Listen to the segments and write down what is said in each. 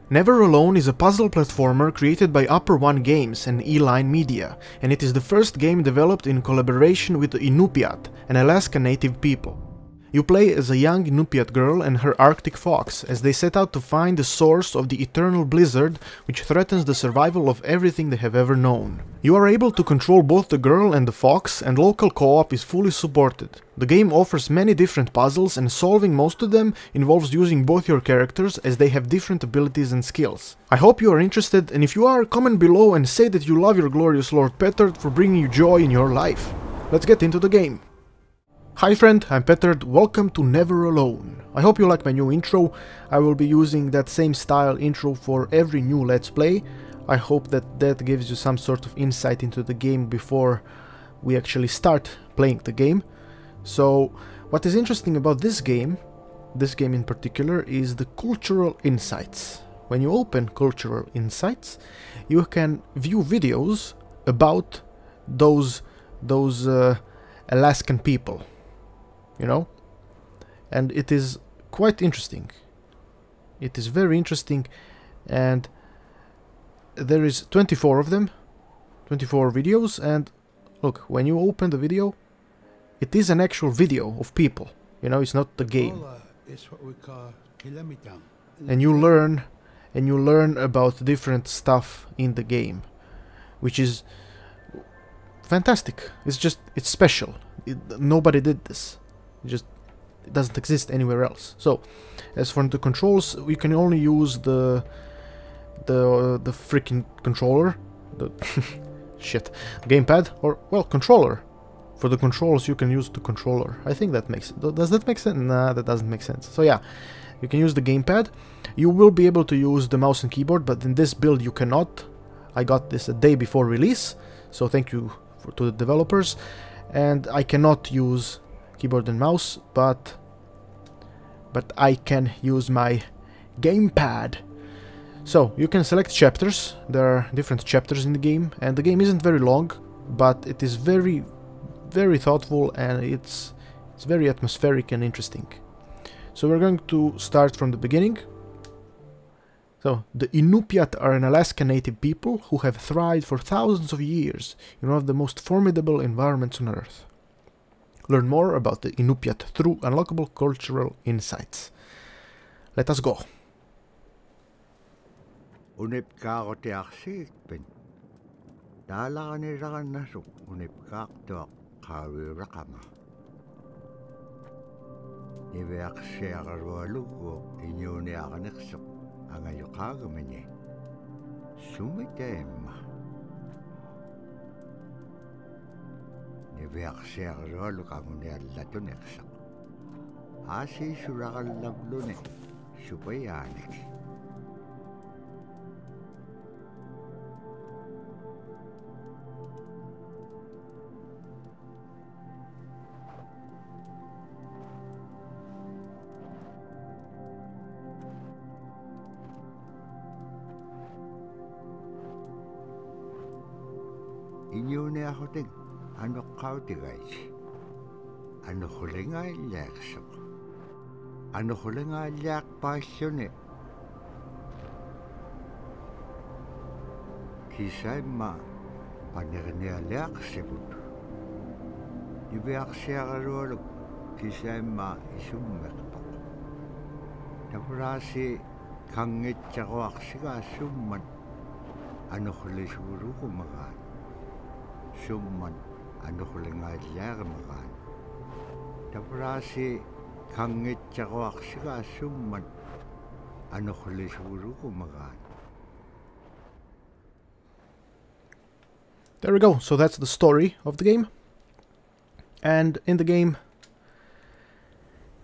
Never Alone is a puzzle platformer created by Upper One Games and E-Line Media, and it is the first game developed in collaboration with the Inupiat, an Alaska native people. You play as a young Inupiat girl and her Arctic fox as they set out to find the source of the eternal blizzard which threatens the survival of everything they have ever known. You are able to control both the girl and the fox, and local co-op is fully supported. The game offers many different puzzles, and solving most of them involves using both your characters as they have different abilities and skills. I hope you are interested, and if you are, comment below and say that you love your glorious Lord Petard for bringing you joy in your life. Let's get into the game. Hi friend, I'm Petard, welcome to Never Alone. I hope you like my new intro. I will be using that same style intro for every new Let's Play. I hope that gives you some sort of insight into the game before we actually start playing the game. So, what is interesting about this game in particular, is the cultural insights. When you open cultural insights, you can view videos about those Alaskan people. You know, and it is quite interesting. It is very interesting, and there is 24 of them, 24 videos, and look, when you open the video, it is an actual video of people. You know, it's not the game. And you learn about different stuff in the game, which is fantastic. It's special. Nobody did this. It doesn't exist anywhere else. So, as for the controls, we can only use the freaking controller, the gamepad, or well, controller. For the controls, you can use the controller. I think that makes. Does that make sense? Nah, that doesn't make sense. So yeah, you can use the gamepad. You will be able to use the mouse and keyboard, but in this build you cannot. I got this a day before release, so thank you to the developers. And I cannot use keyboard and mouse, but I can use my gamepad. So you can select chapters. There are different chapters in the game, and the game isn't very long, but it is very, very thoughtful, and it's very atmospheric and interesting. So we're going to start from the beginning. So the Inupiat are an Alaska native people who have thrived for thousands of years in one of the most formidable environments on Earth. Learn more about the Inupiat through unlockable cultural insights. Let us go. Iñupiaq ano qautigais ano hulingaillaqsuq ano hulingaillaqpaalluni kisaimma panernialiaqsivut niviaqsiaqarualuk kisaimma isummeqpaq tapuraasi kangitsaquaqsigaasumman ano hulisuurukumagaan summan anuhulingaillaqmagaan tapuraasi kangitsaquaqsigaasumman anuhulisuurukumagaan. There we go. So that's the story of the game. And in the game,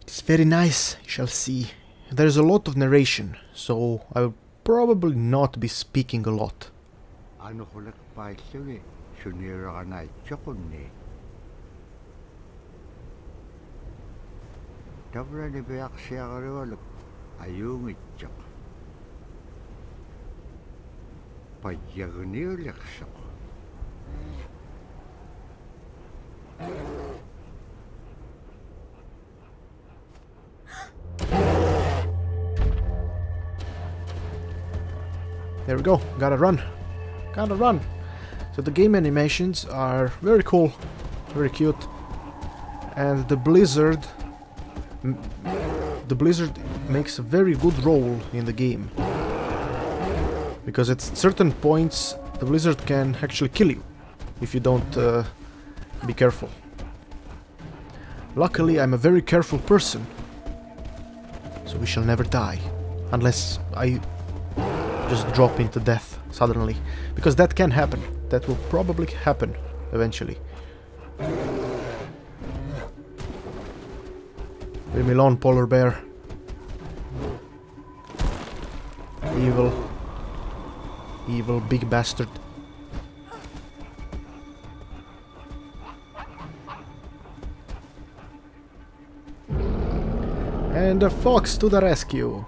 it's very nice, you shall see. There's a lot of narration, so I will probably not be speaking a lot. There we go. Gotta run. Gotta run. So the game animations are very cool, very cute, and the blizzard makes a very good role in the game, because at certain points the blizzard can actually kill you if you don't be careful. Luckily, I'm a very careful person, so we shall never die, unless I just drop into death suddenly, because that can happen. That will probably happen eventually. Leave me alone, polar bear. Evil. Evil big bastard. And a fox to the rescue.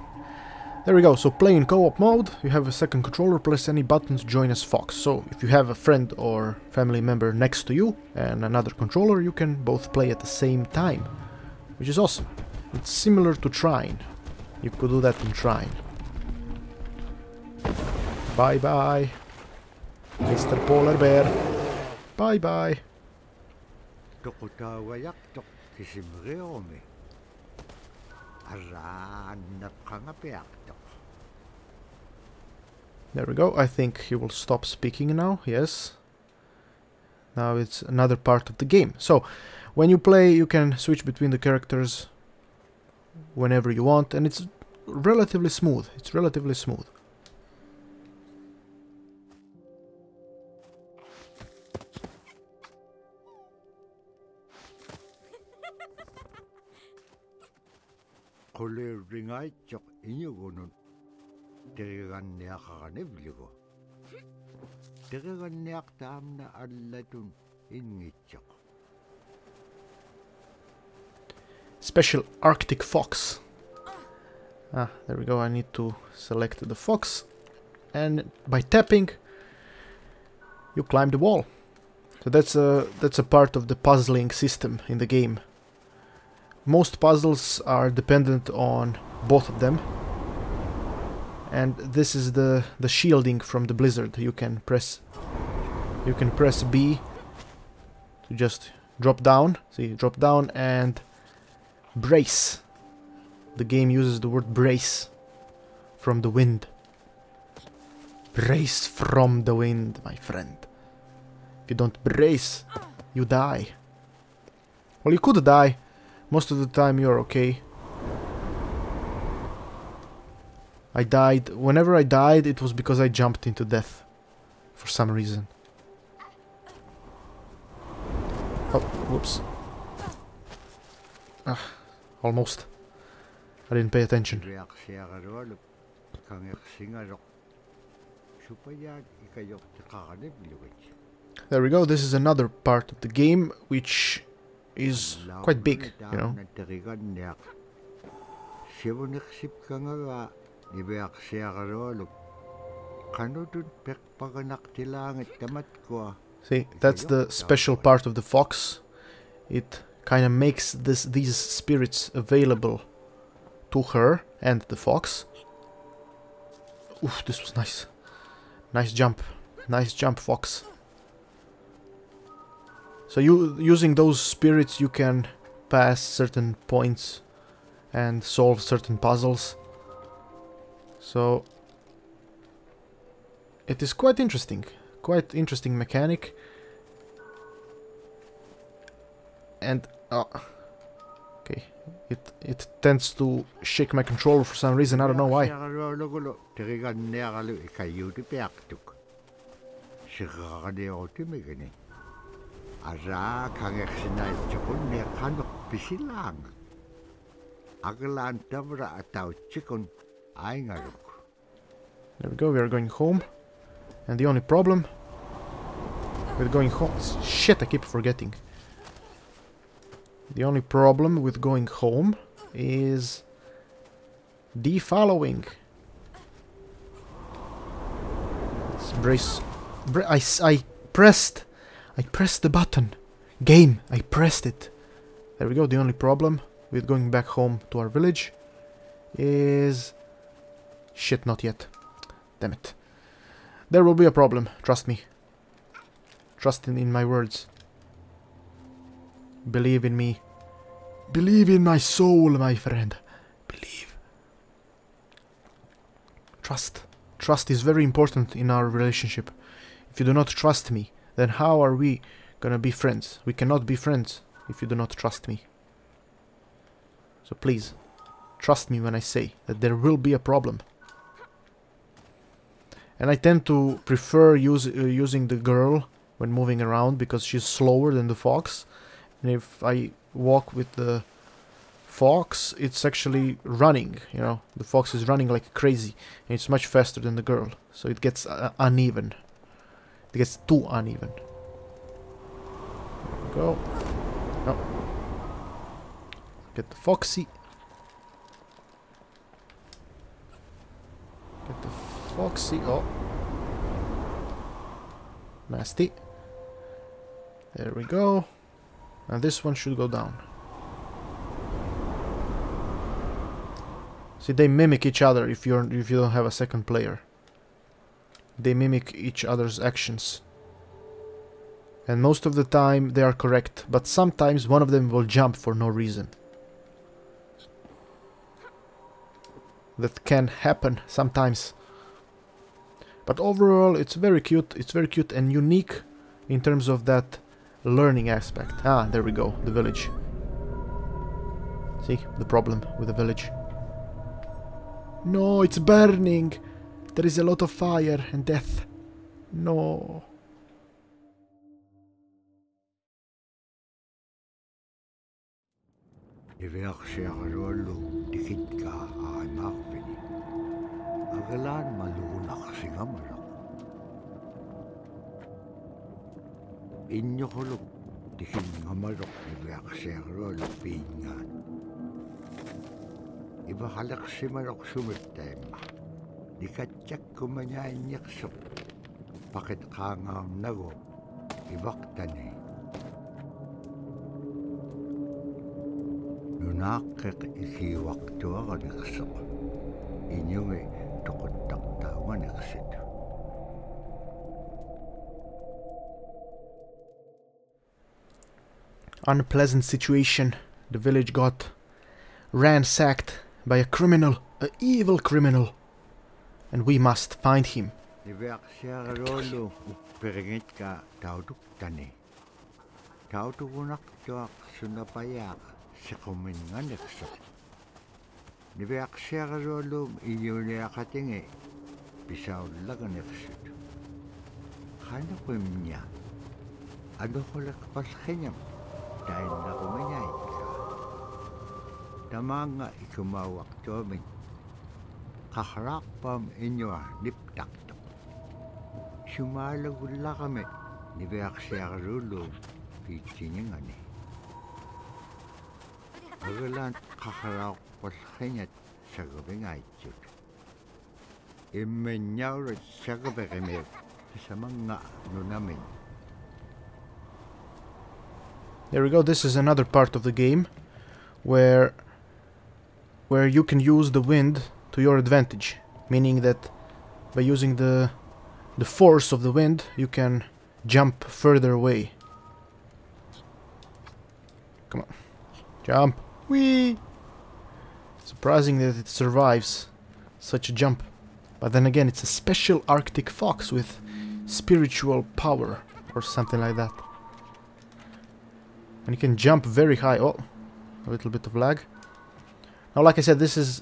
There we go, so play in co-op mode, you have a second controller, press any button to join as Fox. So if you have a friend or family member next to you and another controller, you can both play at the same time, which is awesome. It's similar to Trine. You could do that in Trine. Bye bye, Mr. Polar Bear. Bye bye. There we go, I think he will stop speaking now, yes. Now it's another part of the game. So, when you play you can switch between the characters whenever you want, and it's relatively smooth. It's relatively smooth. Special Arctic fox. Ah, there we go. I need to select the fox, and by tapping you climb the wall. So that's a part of the puzzling system in the game. Most puzzles are dependent on both of them, and this is the shielding from the blizzard. You can press B to just drop down. See, drop down and brace. The game uses the word brace from the wind. Brace from the wind, my friend. If you don't brace, you die. Well, you could die. Most of the time you're okay. I died. Whenever I died, it was because I jumped into death. For some reason. Oh, whoops. Ah, almost. I didn't pay attention. There we go, this is another part of the game which is quite big, you know. See, that's the special part of the fox. It kind of makes these spirits available to her and the fox. Oof, this was nice. Nice jump. Nice jump, fox. So using those spirits you can pass certain points and solve certain puzzles. So it is quite interesting. Quite interesting mechanic. And okay, it tends to shake my controller for some reason. I don't know why. There we go, we are going home. And the only problem with going home... Shit, I keep forgetting. The only problem with going home is defollowing. Let's brace... I pressed the button. Game, I pressed it. There we go, the only problem with going back home to our village is... Shit, not yet. Damn it. There will be a problem, trust me. Trust in my words. Believe in me. Believe in my soul, my friend. Believe. Trust. Trust is very important in our relationship. If you do not trust me, then how are we gonna be friends? We cannot be friends if you do not trust me. So please, trust me when I say that there will be a problem. And I tend to prefer using the girl when moving around because she's slower than the fox. And if I walk with the fox, it's actually running, you know. The fox is running like crazy and it's much faster than the girl. So it gets uneven. It gets too uneven. There we go. Oh. Get the foxy. Get the foxy. Oh. Nasty. There we go. And this one should go down. See, they mimic each other if you don't have a second player. They mimic each other's actions. And most of the time they are correct, but sometimes one of them will jump for no reason. That can happen sometimes. But overall it's very cute. It's very cute and unique in terms of that learning aspect. Ah, there we go, the village. See, the problem with the village. No, it's burning! There is a lot of fire and death. No. Iba halak simarok sumitema. Dikatsak kumanya inyaksok. Pakit kangaw nago. Ibaktani. Nunakik ikiwakto ako naksok. Inyong tukot-taktawan naksit. Unpleasant situation. The village got ransacked by a criminal, an evil criminal, and we must find him. Tamanga ikumawak tomin. Kaharakpam inyo niptakto. Sumalagula kami ni Beaksiarulo pichinyangani. Agalan kaharak pashenyat sa gabing aichut. Imenyawrat sa gabing sa mga nunamin. There we go. This is another part of the game where you can use the wind to your advantage, meaning that by using the force of the wind you can jump further away. Come on, jump! Whee! Surprising that it survives such a jump, but then again it's a special Arctic fox with spiritual power or something like that, and you can jump very high. Oh, a little bit of lag. Now, like I said, this is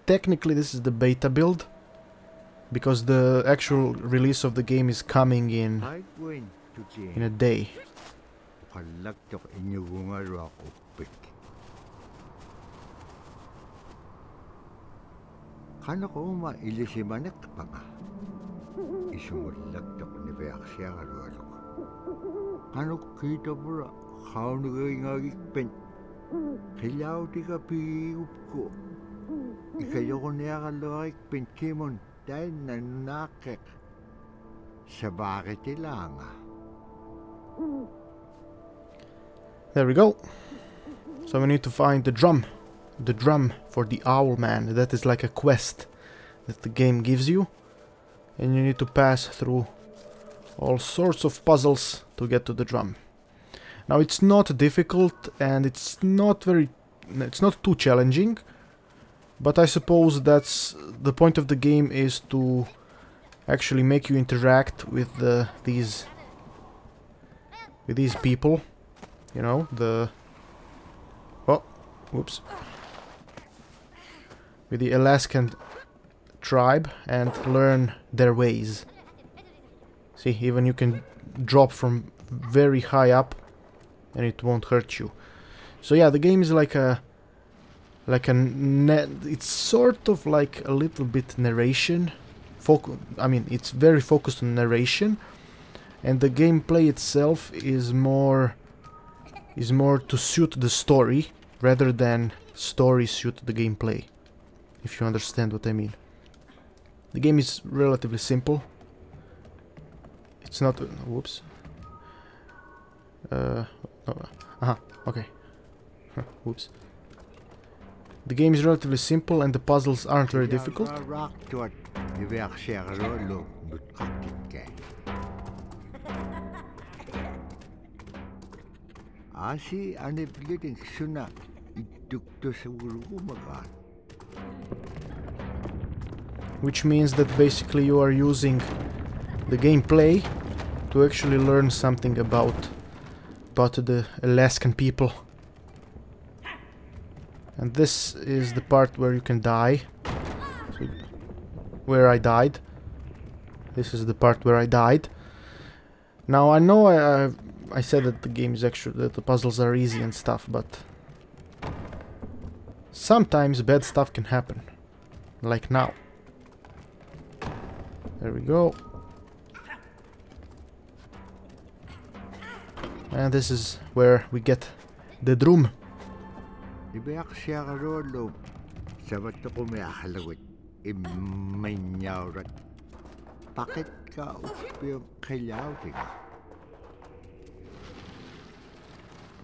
technically this is the beta build, because the actual release of the game is coming in a day. Kilaw di ka piup ko. Ikayo ko niya kaloik pinkimon dahil nanakik. Sa bakit ilang. There we go. So we need to find the drum. The drum for the owl man. That is like a quest that the game gives you. and you need to pass through all sorts of puzzles to get to the drum. Now it's not difficult and it's not too challenging, but I suppose that's the point of the game, is to actually make you interact with these people, you know, with the Alaskan tribe, and learn their ways. See, even you can drop from very high up and it won't hurt you. So yeah, the game is it's sort of like a little bit narration. I mean, it's very focused on narration, and the gameplay itself is more to suit the story rather than story suit the gameplay, if you understand what I mean. The game is relatively simple. It's not... whoops. Okay. Whoops. The game is relatively simple and the puzzles aren't very difficult. Which means that basically you are using the gameplay to actually learn something about the Alaskan people. And this is the part where you can die. So, where I died. This is the part where I died. Now I know I said that the game is actually, that the puzzles are easy and stuff, but sometimes bad stuff can happen. Like now. There we go. And this is where we get the drum.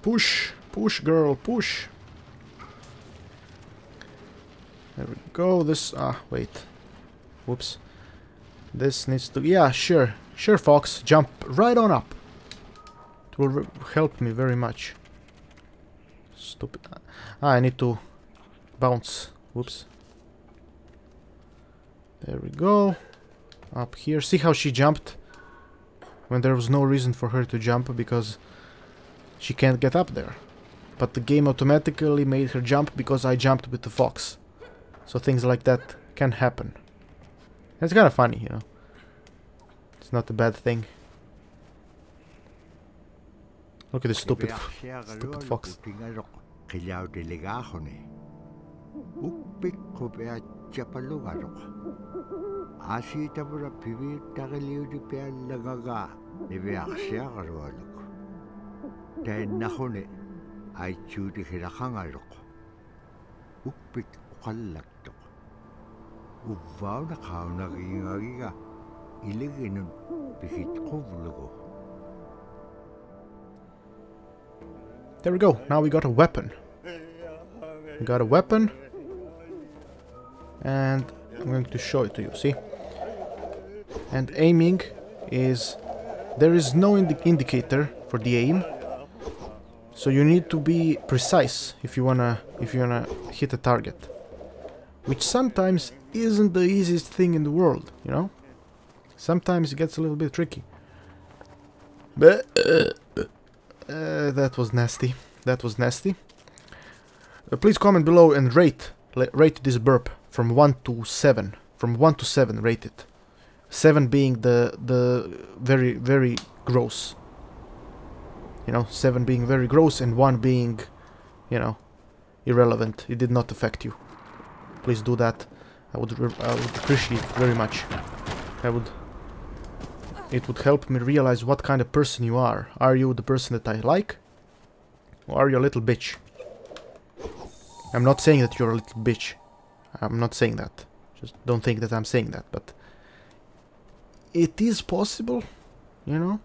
Push, push girl, push. There we go. This, wait. Whoops. This needs to, yeah, sure, Fox, jump right on up. It will help me very much. Stupid. I need to bounce. Whoops. There we go. Up here. See how she jumped when there was no reason for her to jump, because she can't get up there. But the game automatically made her jump because I jumped with the fox. So things like that can happen. It's kind of funny, you know. It's not a bad thing. Look at this stupid fox. There we go. Now we got a weapon. We got a weapon. And I'm going to show it to you, see? And aiming is... there is no indicator for the aim. So you need to be precise if you wanna hit a target. Which sometimes isn't the easiest thing in the world, you know? Sometimes it gets a little bit tricky. But that was nasty. That was nasty. Please comment below and rate this burp from 1 to 7. From 1 to 7, rate it. 7 being the very, very gross. You know, 7 being very gross and 1 being, you know, irrelevant. It did not affect you. Please do that. I would appreciate it very much. It would help me realize what kind of person you are. Are you the person that I like? Or are you a little bitch? I'm not saying that you're a little bitch. I'm not saying that. Just don't think that I'm saying that, but it is possible, you know?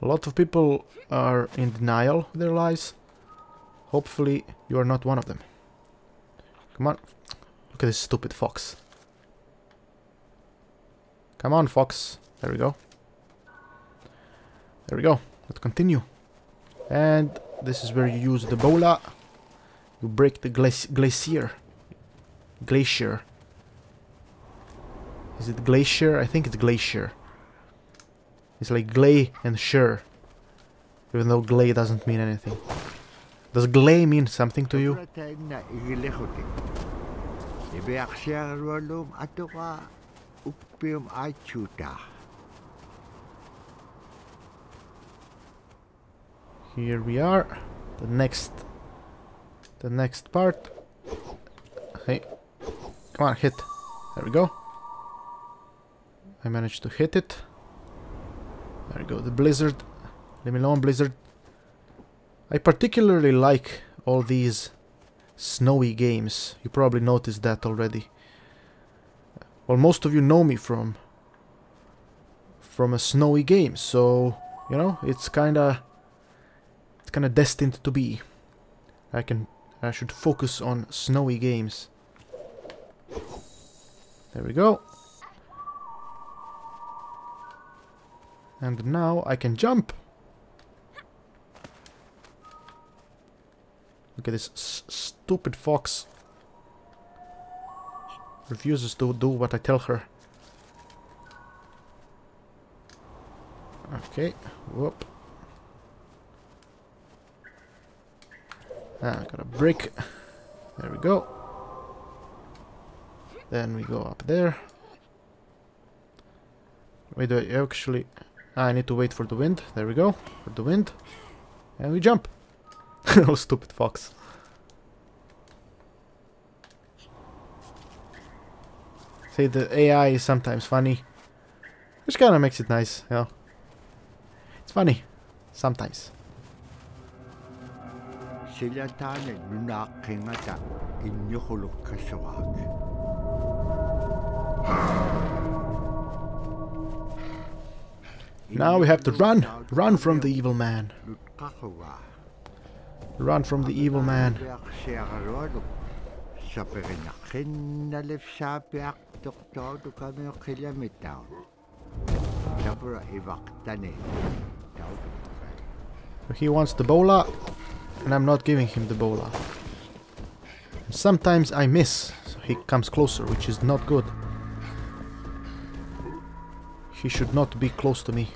A lot of people are in denial of their lies. Hopefully you are not one of them. Come on. Look at this stupid fox. Come on, fox. There we go. There we go. Let's continue. And this is where you use the bola. You break the glacier. Glacier. Is it glacier? I think it's glacier. It's like glay and sure. Even though glay doesn't mean anything. Does glay mean something to you? Here we are. The next part. Hey. Come on, hit. There we go. I managed to hit it. There we go. The blizzard. Leave me alone, blizzard. I particularly like all these snowy games. You probably noticed that already. Well, most of you know me from a snowy game, so you know it's kinda destined to be. I should focus on snowy games. There we go. And now I can jump. Look at this stupid fox. Refuses to do what I tell her. Okay, whoop. I got a brick. There we go. Then we go up there. Wait, do I actually... I need to wait for the wind. There we go. For the wind. And we jump. Oh, stupid fox. See, the AI is sometimes funny. Which kind of makes it nice, you know. It's funny. Sometimes. Now we have to run! Run from the evil man! Run from the evil man! He wants the bola, and I'm not giving him the bola. Sometimes I miss, so he comes closer, which is not good. He should not be close to me.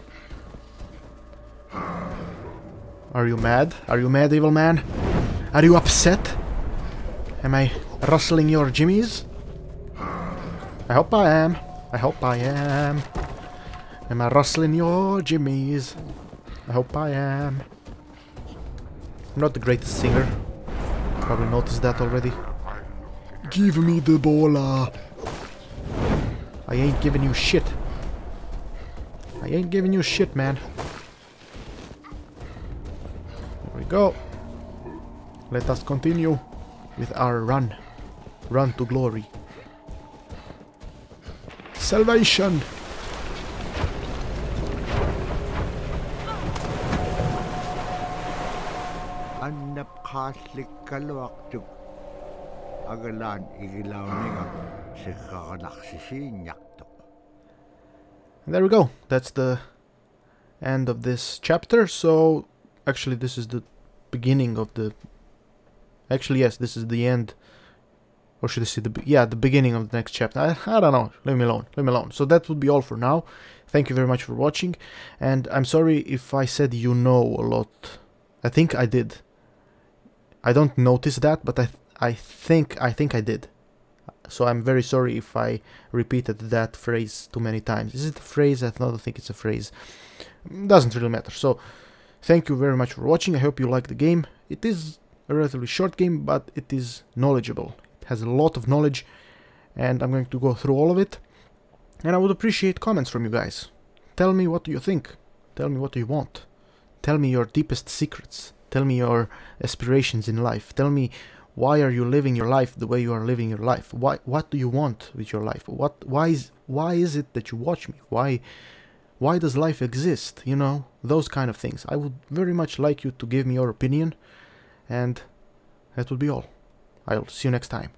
Are you mad? Are you mad, evil man? Are you upset? Am I rustling your jimmies? I hope I am. I hope I am. Am I rustling your jimmies? I hope I am. I'm not the greatest singer. Probably noticed that already. Give me the bola. I ain't giving you shit. I ain't giving you shit, man. There we go. Let us continue with our run. Run to glory. Salvation! And there we go. That's the end of this chapter. So, actually, this is the beginning of the... Actually, yes, this is the end. Or should I say the... Yeah, the beginning of the next chapter. I don't know. Leave me alone. Leave me alone. So that would be all for now. Thank you very much for watching. And I'm sorry if I said you know a lot. I think I did. I don't notice that, but I think I did. So I'm very sorry if I repeated that phrase too many times. Is it a phrase? I don't think it's a phrase. Doesn't really matter. So thank you very much for watching. I hope you like the game. It is a relatively short game, but it is knowledgeable. It has a lot of knowledge, and I'm going to go through all of it. And I would appreciate comments from you guys. Tell me what you think. Tell me what you want. Tell me your deepest secrets. Tell me your aspirations in life. Tell me why are you living your life the way you are living your life? What do you want with your life? Why is it that you watch me? Why does life exist? You know, those kind of things. I would very much like you to give me your opinion, and that would be all. I'll see you next time.